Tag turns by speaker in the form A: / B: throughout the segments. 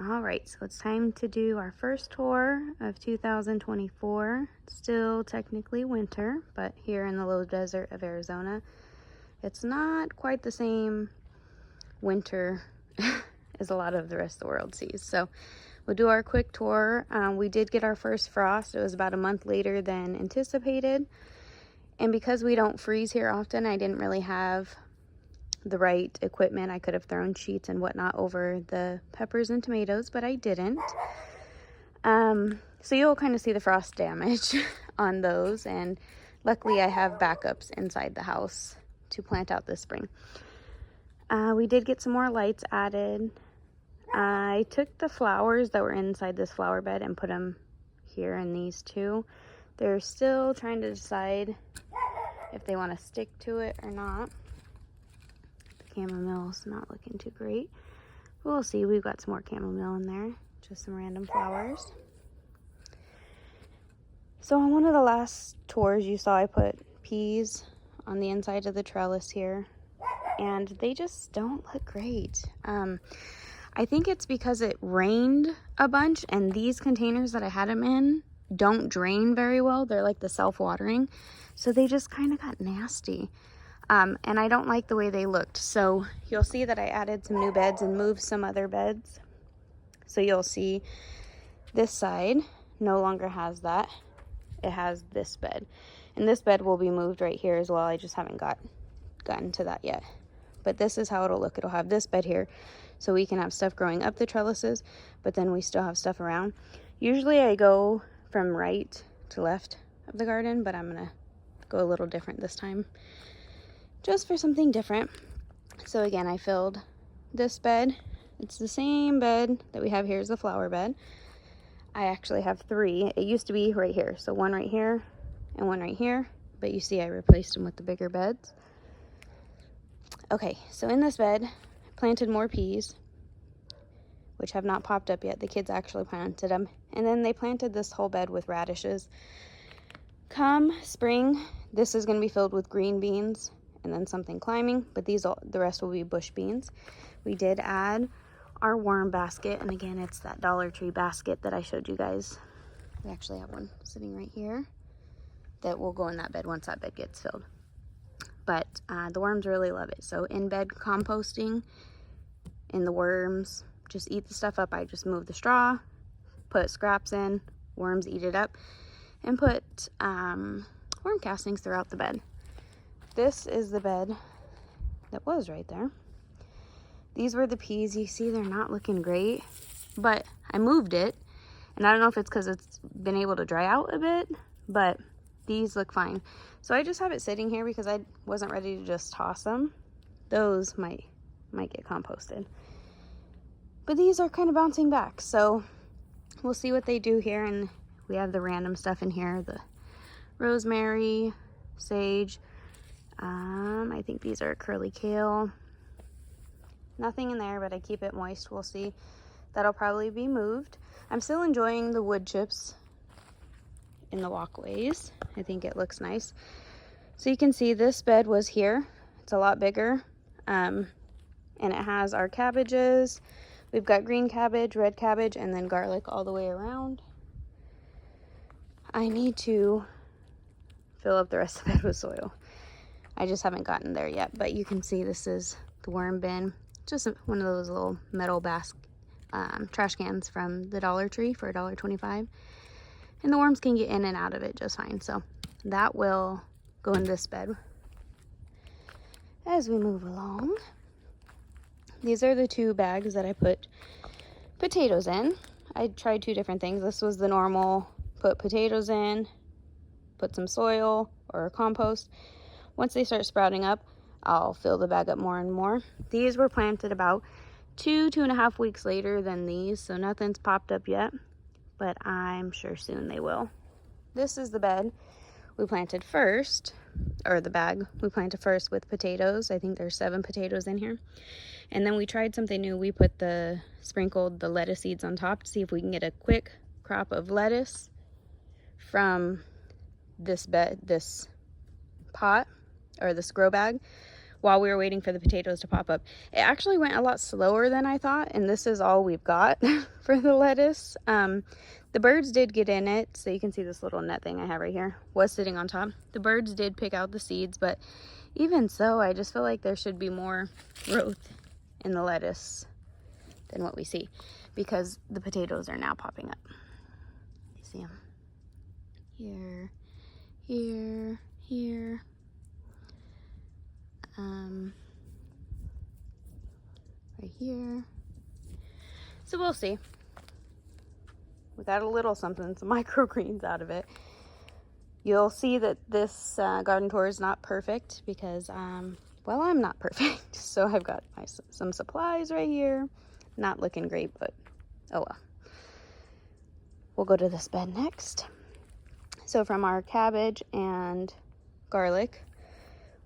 A: All right, so it's time to do our first tour of 2024. It's still technically winter, but here in the low desert of Arizona, it's not quite the same winter as a lot of the rest of the world sees. So we'll do our quick tour. We did get our first frost. It was about a month later than anticipated. And because we don't freeze here often, I didn't really have the right equipment. I could have thrown sheets and whatnot over the peppers and tomatoes, but I didn't. So you'll kind of see the frost damage on those, and luckily I have backups inside the house to plant out this spring. We did get some more lights added. I took the flowers that were inside this flower bed and put them here in these two. They're still trying to decide if they want to stick to it or not. Chamomile's not looking too great. We'll see. We've got some more chamomile in there. Just some random flowers. So on one of the last tours you saw, I put peas on the inside of the trellis here, and they just don't look great. I think it's because it rained a bunch, and these containers that I had them in don't drain very well. They're like the self-watering, so they just kind of got nasty. And I don't like the way they looked. So you'll see that I added some new beds and moved some other beds. So you'll see this side no longer has that. It has this bed. And this bed will be moved right here as well. I just haven't gotten to that yet. But this is how it'll look. It'll have this bed here, so we can have stuff growing up the trellises, but then we still have stuff around. Usually I go from right to left of the garden, but I'm gonna go a little different this time, just for something different. So again, I filled this bed. It's the same bed that we have here as the flower bed. I actually have three. It used to be right here, so one right here and one right here, but you see I replaced them with the bigger beds. Okay, so in this bed, I planted more peas, which have not popped up yet. The kids actually planted them. And then they planted this whole bed with radishes. Come spring, this is going to be filled with green beans and then something climbing, but the rest will be bush beans. We did add our worm basket, and again, it's that Dollar Tree basket that I showed you guys. We actually have one sitting right here that will go in that bed once that bed gets filled. But the worms really love it. So in bed composting, and the worms just eat the stuff up. I just move the straw, put scraps in, worms eat it up, and put worm castings throughout the bed. This is the bed that was right there. These were the peas. You see they're not looking great, but I moved it, and I don't know if it's because it's been able to dry out a bit, but these look fine. So I just have it sitting here because I wasn't ready to just toss them. Those might get composted. But these are kind of bouncing back, so we'll see what they do here. And we have the random stuff in here, the rosemary, sage. I think these are curly kale. Nothing in there, but I keep it moist. We'll see. That'll probably be moved. I'm still enjoying the wood chips in the walkways. I think it looks nice. So you can see this bed was here. It's a lot bigger. And it has our cabbages. We've got green cabbage, red cabbage, and then garlic all the way around. I need to fill up the rest of the bed with soil. I just haven't gotten there yet, but you can see this is the worm bin. Just one of those little metal trash cans from the Dollar Tree for $1.25. And the worms can get in and out of it just fine. So that will go in this bed. As we move along, these are the two bags that I put potatoes in. I tried two different things. This was the normal, put potatoes in, put some soil or compost. Once they start sprouting up, I'll fill the bag up more and more. These were planted about 2.5 weeks later than these, so nothing's popped up yet, but I'm sure soon they will. This is the bed we planted first, or the bag we planted first with potatoes. I think there's 7 potatoes in here. And then we tried something new. We sprinkled the lettuce seeds on top to see if we can get a quick crop of lettuce from this pot, or this grow bag. while we were waiting for the potatoes to pop up. It actually went a lot slower than I thought, and this is all we've got for the lettuce. The birds did get in it, so you can see this little net thing I have right here was sitting on top. The birds did pick out the seeds, but even so, I just feel like there should be more growth in the lettuce than what we see, because the potatoes are now popping up. You see them here, here, here. Right here. So we'll see. We got a little something, some microgreens out of it. You'll see that this garden tour is not perfect because, well, I'm not perfect. So I've got some supplies right here. Not looking great, but oh well. We'll go to this bed next. So from our cabbage and garlic,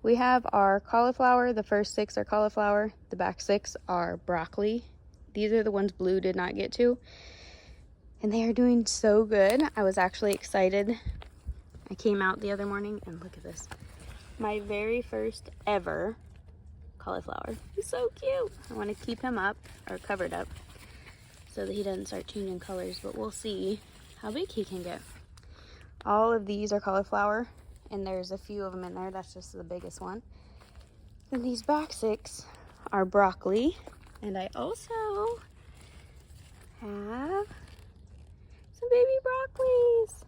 A: we have our cauliflower. The first 6 are cauliflower. The back 6 are broccoli. These are the ones Blue did not get to. And they are doing so good. I was actually excited. I came out the other morning and look at this. My very first ever cauliflower. He's so cute. I want to keep him up, or covered up, so that he doesn't start changing colors, but we'll see how big he can get. All of these are cauliflower, and there's a few of them in there. That's just the biggest one. Then these back 6 are broccoli, and I also have some baby broccolis.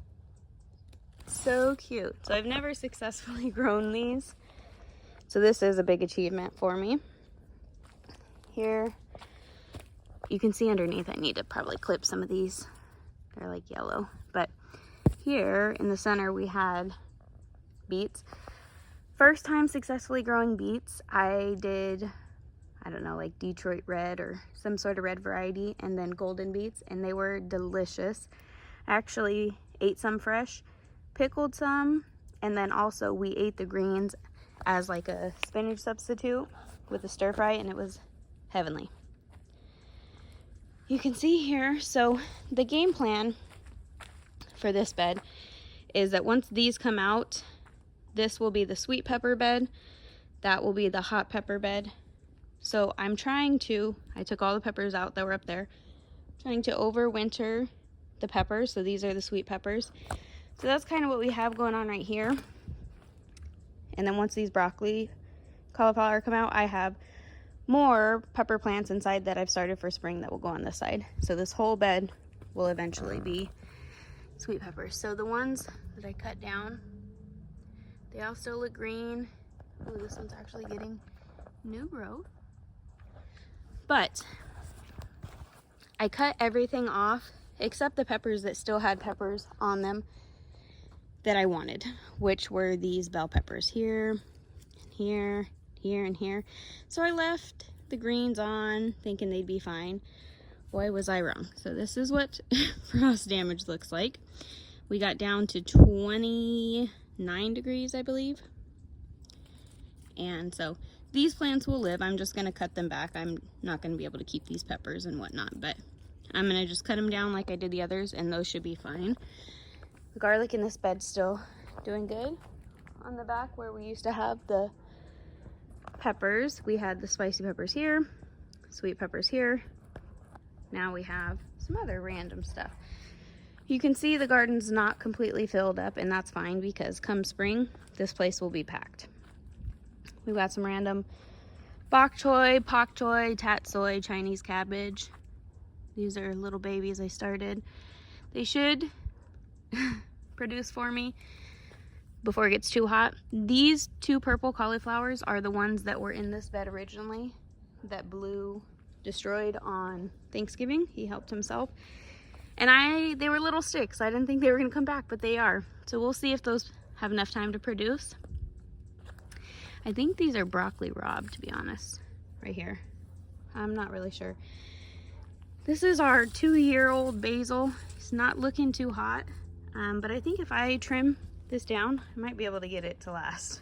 A: So cute. So I've never successfully grown these, so this is a big achievement for me. Here, you can see underneath, I need to probably clip some of these. They're like yellow. But here in the center, we had beets. First time successfully growing beets. I did, I don't know, like Detroit red or some sort of red variety, and then golden beets, and they were delicious. I actually ate some fresh, pickled some, and then also we ate the greens as like a spinach substitute with a stir fry, and it was heavenly. You can see here, so the game plan for this bed is that once these come out, this will be the sweet pepper bed, that will be the hot pepper bed. So I'm trying to, I took all the peppers out that were up there, trying to overwinter the peppers. So these are the sweet peppers. So that's kind of what we have going on right here. And then once these broccoli, cauliflower come out, I have more pepper plants inside that I've started for spring that will go on this side. So this whole bed will eventually be sweet peppers. So the ones that I cut down, they all still look green. Oh, this one's actually getting new growth. But I cut everything off except the peppers that still had peppers on them that I wanted, which were these bell peppers here, and here, here, and here. So I left the greens on thinking they'd be fine. Boy, was I wrong. So this is what frost damage looks like. We got down to 29 degrees, I believe. And so these plants will live. I'm just going to cut them back. I'm not going to be able to keep these peppers and whatnot, but I'm going to just cut them down like I did the others, and those should be fine. The garlic in this bed's still doing good. On the back where we used to have the peppers, we had the spicy peppers here, sweet peppers here. Now we have some other random stuff. You can see the garden's not completely filled up, and that's fine because come spring, this place will be packed. We've got some random bok choy, pak choy, tatsoi, Chinese cabbage. These are little babies I started. They should produce for me before it gets too hot. These 2 purple cauliflowers are the ones that were in this bed originally that Blue destroyed on Thanksgiving. He helped himself. And they were little sticks. I didn't think they were going to come back, but they are. So we'll see if those have enough time to produce. I think these are broccoli rabe, to be honest, right here. I'm not really sure. This is our 2-year-old basil. It's not looking too hot, but I think if I trim this down, I might be able to get it to last.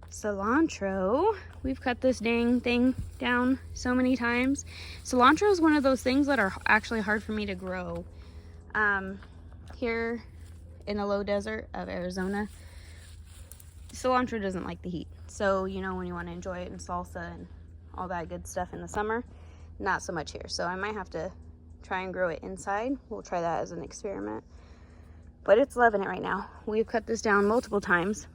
A: Cilantro. We've cut this dang thing down so many times. Cilantro is one of those things that are actually hard for me to grow. Here in the low desert of Arizona, cilantro doesn't like the heat. So, you know, when you want to enjoy it in salsa and all that good stuff in the summer, not so much here. So I might have to try and grow it inside. We'll try that as an experiment. But it's loving it right now. We've cut this down multiple times.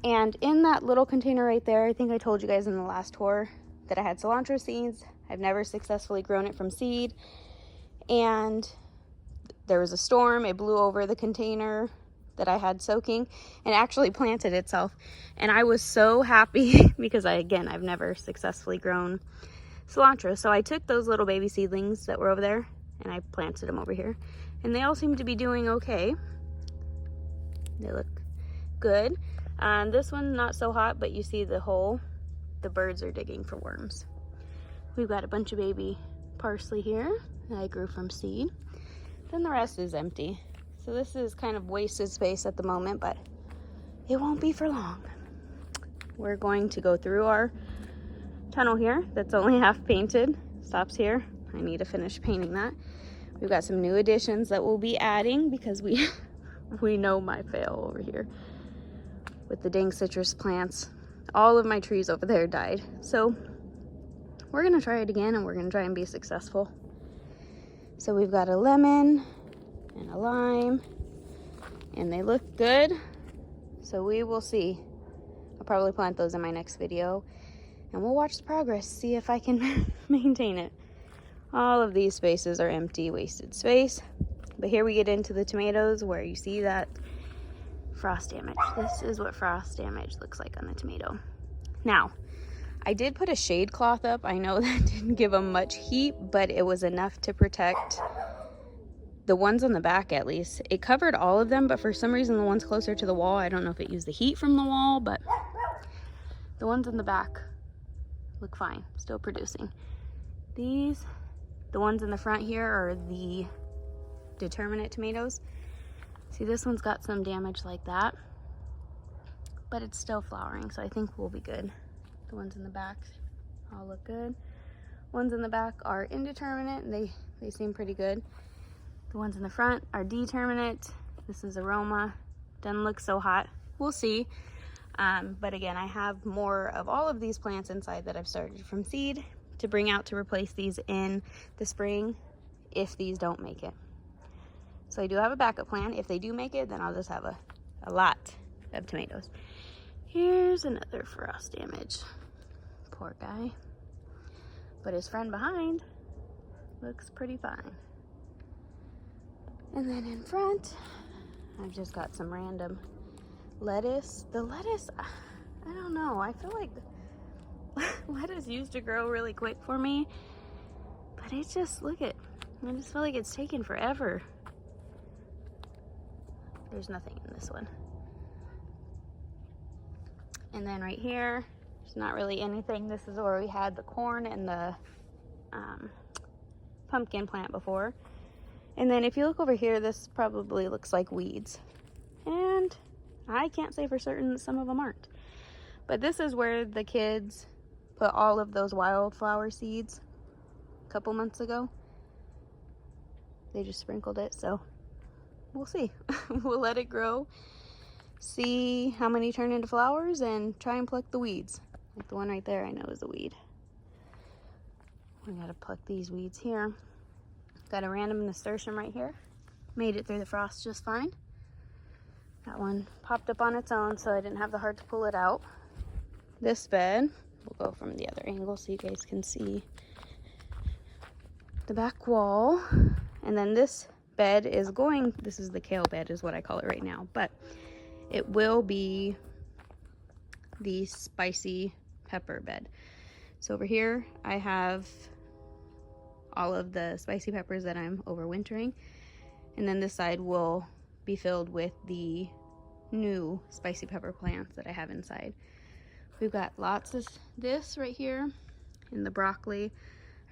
A: And in that little container right there, I think I told you guys in the last tour that I had cilantro seeds. I've never successfully grown it from seed. And there was a storm. It blew over the container that I had soaking and actually planted itself. And I was so happy because I've never successfully grown cilantro. So I took those little baby seedlings that were over there and I planted them over here. And they all seem to be doing okay. They look good. This one not so hot, but you see the hole. The birds are digging for worms. We've got a bunch of baby parsley here that I grew from seed. Then the rest is empty. So this is kind of wasted space at the moment, but it won't be for long. We're going to go through our tunnel here that's only half painted. Stops here. I need to finish painting that. We've got some new additions that we'll be adding because we know my fail over here with the dang citrus plants. All of my trees over there died. So we're gonna try it again and we're gonna try and be successful. So we've got a lemon and a lime and they look good. So we will see. I'll probably plant those in my next video and we'll watch the progress, see if I can maintain it. All of these spaces are empty, wasted space. But here we get into the tomatoes where you see that frost damage. This is what frost damage looks like on the tomato. Now, I did put a shade cloth up. I know that didn't give them much heat, but it was enough to protect the ones on the back at least. It covered all of them, but for some reason the ones closer to the wall, I don't know if it used the heat from the wall, but the ones in the back look fine, still producing. The ones in the front here are the determinate tomatoes. See, this one's got some damage like that, but it's still flowering, so I think we'll be good. The ones in the back all look good. Ones in the back are indeterminate and they seem pretty good. The ones in the front are determinate. This is aroma. Doesn't look so hot. We'll see. But again, I have more of all of these plants inside that I've started from seed to bring out to replace these in the spring if these don't make it. So I do have a backup plan. If they do make it, then I'll just have a lot of tomatoes. Here's another frost damage. Poor guy. But his friend behind looks pretty fine. And then in front, I've just got some random lettuce. The lettuce, I don't know. I feel like lettuce used to grow really quick for me. But it just, I just feel like it's taken forever. There's nothing in this one. And then right here, there's not really anything. This is where we had the corn and the pumpkin plant before. And then if you look over here, this probably looks like weeds. And I can't say for certain that some of them aren't. But this is where the kids put all of those wildflower seeds a couple months ago. They just sprinkled it, so we'll see. We'll let it grow, see how many turn into flowers, and try and pluck the weeds. Like the one right there I know is a weed. We gotta pluck these weeds here. Got a random nasturtium right here. Made it through the frost just fine. That one popped up on its own, so I didn't have the heart to pull it out. This bed, we'll go from the other angle so you guys can see the back wall. And then this bed is this is the kale bed is what I call it right now, but it will be the spicy pepper bed. So over here I have all of the spicy peppers that I'm overwintering, and then this side will be filled with the new spicy pepper plants that I have inside. We've got lots of this right here, and the broccoli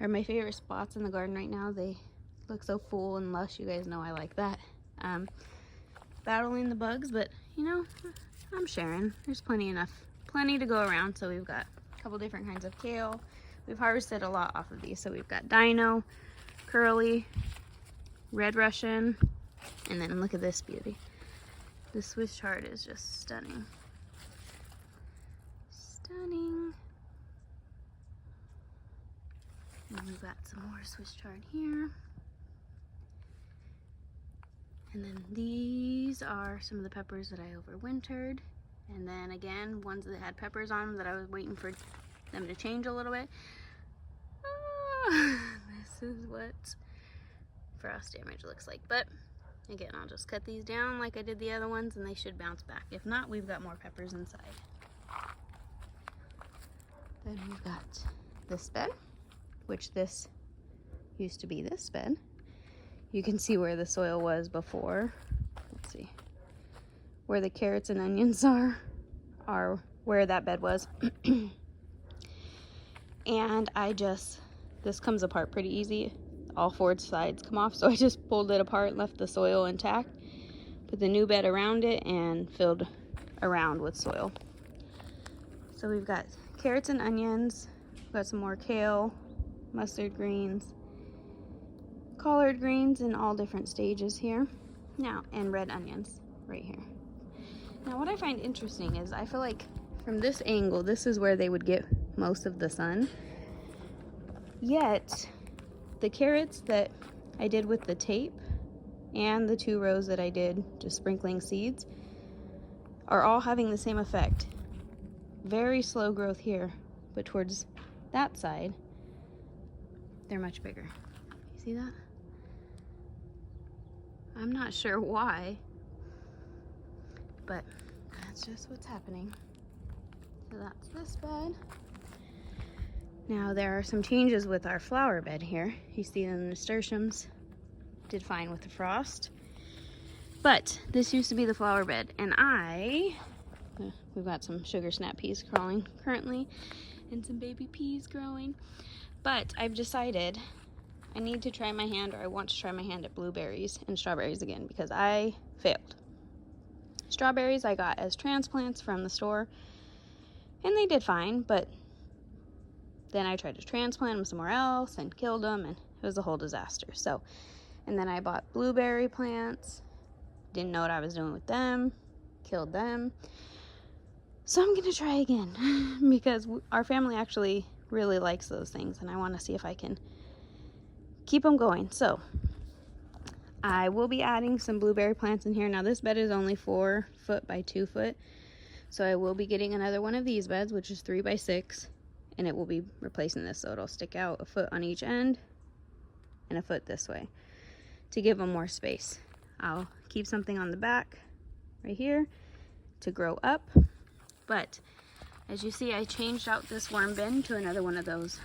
A: are my favorite spots in the garden right now. They look so full and lush. You guys know I like that. Battling the bugs, but you know, I'm sharing. There's plenty to go around. So we've got a couple different kinds of kale. We've harvested a lot off of these. So we've got dino, curly, red Russian, and then look at this beauty. The Swiss chard is just stunning. stunning. And we've got some more Swiss chard here. And then these are some of the peppers that I overwintered. And then again, ones that had peppers on them that I was waiting for them to change a little bit. This is what frost damage looks like. But again, I'll just cut these down like I did the other ones and they should bounce back. If not, we've got more peppers inside. Then we've got this bed, which this used to be this bed. You can see where the soil was before. Let's see. Where the carrots and onions are where that bed was. And this comes apart pretty easy. All four sides come off, so I just pulled it apart, left the soil intact, put the new bed around it, and filled around with soil. So we've got carrots and onions, we've got some more kale, mustard greens, collard greens in all different stages here. Now, and red onions right here. Now what I find interesting is I feel like from this angle, this is where they would get most of the sun. Yet, the carrots that I did with the tape and the 2 rows that I did just sprinkling seeds are all having the same effect. Very slow growth here, but towards that side, they're much bigger. You see that? I'm not sure why, but that's just what's happening. So that's this bed. Now there are some changes with our flower bed here. You see the nasturtiums did fine with the frost. But this used to be the flower bed, and we've got some sugar snap peas growing currently and some baby peas growing. But I've decided I need to try my hand, or I want to try my hand at blueberries and strawberries again because I failed. Strawberries I got as transplants from the store and they did fine, but then I tried to transplant them somewhere else and killed them, and it was a whole disaster. So, and then I bought blueberry plants, didn't know what I was doing with them, killed them. So I'm gonna try again because our family actually really likes those things, and I want to see if I can keep them going. So I will be adding some blueberry plants in here. Now this bed is only 4 foot by 2 foot. So I will be getting another one of these beds, which is 3 by 6, and it will be replacing this, so it'll stick out a foot on each end and a foot this way to give them more space. I'll keep something on the back right here to grow up, but as you see, I changed out this worm bin to another one of those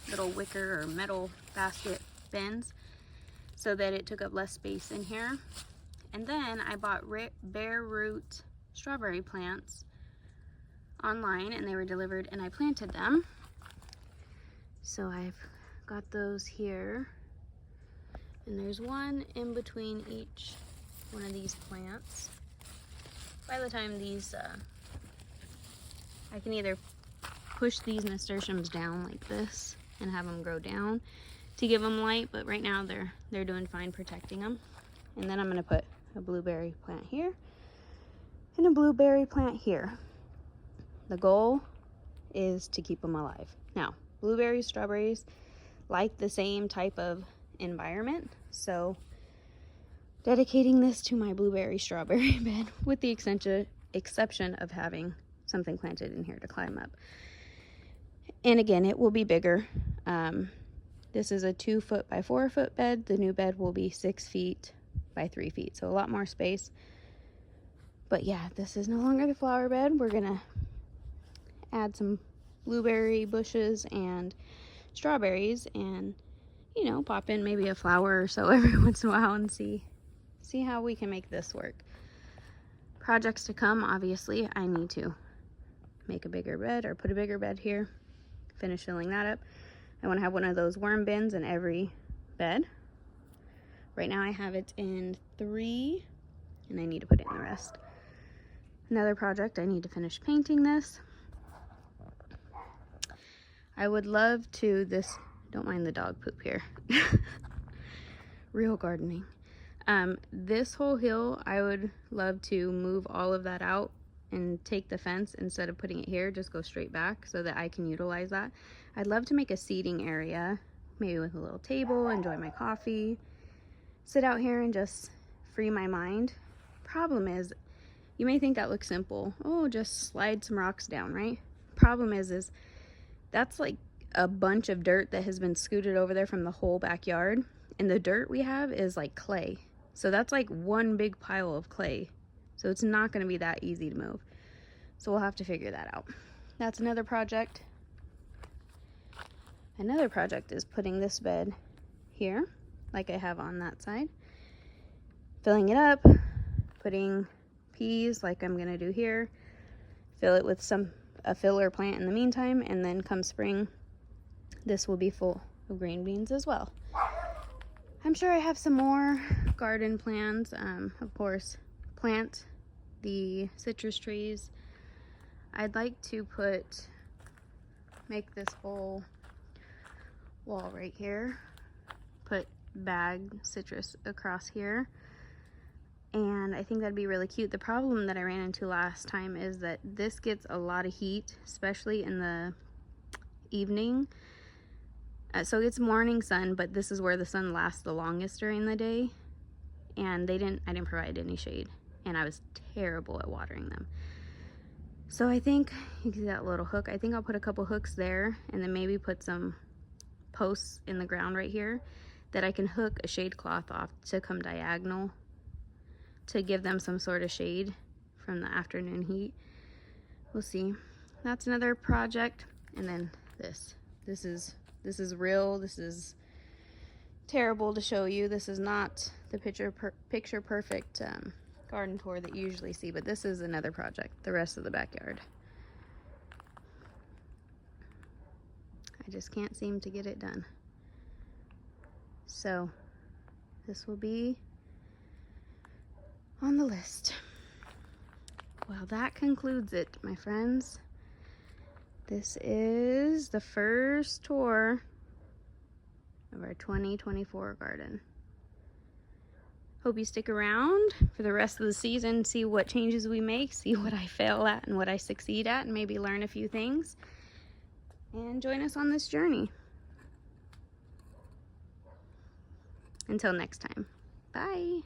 A: little wicker or metal basket bins so that it took up less space in here. And then I bought bare root strawberry plants online, and they were delivered, and I planted them. So I've got those here, and there's one in between each one of these plants. By the time these I can either push these nasturtiums down like this and have them grow down to give them light, but right now they're doing fine protecting them. And then I'm going to put a blueberry plant here and a blueberry plant here. The goal is to keep them alive. Now, blueberries, strawberries like the same type of environment, so dedicating this to my blueberry strawberry bed with the exception of having something planted in here to climb up. And again, it will be bigger. This is a 2 foot by 4 foot bed. The new bed will be 6 feet by 3 feet, so a lot more space. But yeah, this is no longer the flower bed. We're gonna add some blueberry bushes and strawberries, and you know, pop in maybe a flower or so every once in a while and see how we can make this work. Projects to come, obviously, I need to make a bigger bed or put a bigger bed here, finish filling that up. I want to have one of those worm bins in every bed. Right now I have it in 3, and I need to put it in the rest. Another project, I need to finish painting this. I would love to, don't mind the dog poop here. Real gardening. This whole hill, I would love to move all of that out and take the fence instead of putting it here, just go straight back so that I can utilize that. I'd love to make a seating area, maybe with a little table, enjoy my coffee, sit out here and just free my mind. Problem is, you may think that looks simple. Oh, just slide some rocks down, right? Problem is that's like a bunch of dirt that has been scooted over there from the whole backyard. And the dirt we have is like clay. So that's like one big pile of clay. So it's not going to be that easy to move. So we'll have to figure that out. That's another project. Another project is putting this bed here, like I have on that side. Filling it up, putting peas like I'm going to do here. Fill it with a filler plant in the meantime, and then come spring, this will be full of green beans as well. I'm sure I have some more garden plans. Of course, plant the citrus trees. I'd like to make this whole wall right here, put bag citrus across here, and I think that'd be really cute. The problem that I ran into last time is that this gets a lot of heat, especially in the evening. So it's morning sun, but this is where the sun lasts the longest during the day, and I didn't provide any shade, and I was terrible at watering them. So I think you can see that little hook. I think I'll put a couple hooks there, and then maybe put some posts in the ground right here that I can hook a shade cloth off to come diagonal to give them some sort of shade from the afternoon heat. We'll see. That's another project. And then this is real. This is terrible to show you. This is not the picture perfect garden tour that you usually see, but this is another project, the rest of the backyard. I just can't seem to get it done. So this will be on the list. Well, that concludes it, my friends. This is the first tour of our 2024 garden. Hope you stick around for the rest of the season, see what changes we make, see what I fail at and what I succeed at, and maybe learn a few things. And join us on this journey. Until next time, bye.